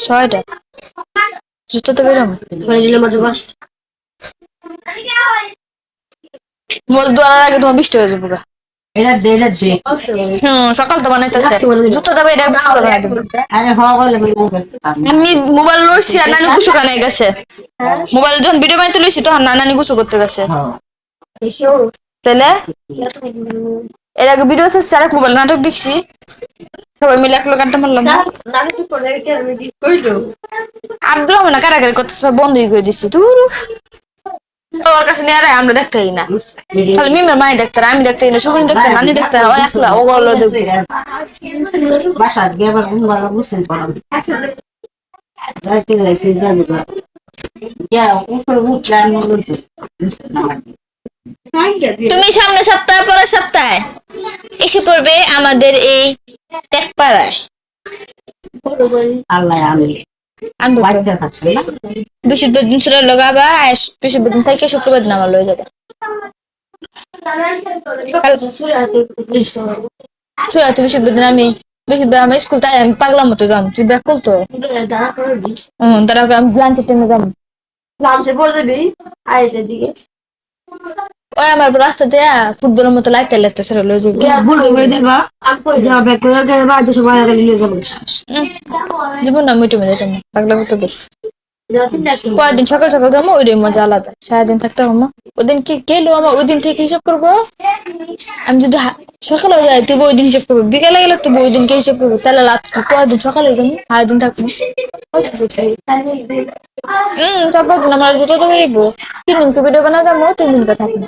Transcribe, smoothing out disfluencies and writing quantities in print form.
ছয়টা জুতো তো বেরোম মোল দোয়ার আগে তোমার বৃষ্টি হয়ে যাবো গা। সকাল তো বানাইতেছে জুতো দেবে এটা আমি মোবাইল লইছি আর নানি গুছু কানে গেছে মোবাইল যখন ভিডিও বানাইতে লইছি তখন নানি গুছু করতে গেছে তাহলে এর আগে ভিডিও আছে আরেক মোবাইল নাটক দেখছি সবাই মিলে এক লোক আড্ডা মারলাম আগ্রহ না কারাগারি করতেছে বন্ধই করে দিচ্ছি তুই ওর কাছে নিয়ে আরে আমরা দেখতেই না খালি মিমের মাই দেখতে আমি দেখতেই না সুগুনি দেখতে নানি দেখতে না ও একলা ও বললো তুমি সামনে সপ্তাহে পরের সপ্তাহে এসে পড়বে আমাদের এই টেকপাড়ায় বৃহস্পতিবার দিন ছিল লগাবা বৃহস্পতিবার দিন থেকে শুক্রবার দিন আমার লয়ে যাবে বৃহস্পতিবার দিন আমি বৃহস্পতিবার আমি স্কুল তাই আমি পাগলাম মতো যাম তুই ব্যাগ করতো তারা আমি লাঞ্চের টাইমে যাম লাঞ্চে পড়ে যাবি আড়াইটার দিকে ওই আমার রাস্তা দেয়া ফুটবলের মতো লাইতে লাগতেছে লয়ে যাবি জীবন না মিটে মেয়ে তুমি পাগলা মতো বেশ কয়েকদিন সকাল সকাল যাবো ওই মজা আলাদা সারাদিন থাকতে হবো ওদিন কি গেলো আমার ওই দিন থেকে হিসাব করবো আমি যদি সকালে যাই তবু ওই দিন হিসাব করবো বিকেলে গেলে তবু ওই দিনকে হিসাব করবো তাহলে লাগছে কয়েকদিন সকালে যাবো সারাদিন থাকবো তারপর আমার জুতো তো বেরিয়েবো 3 দিনকে ভিডিও বানা যাবো 3 দিনকে থাকবো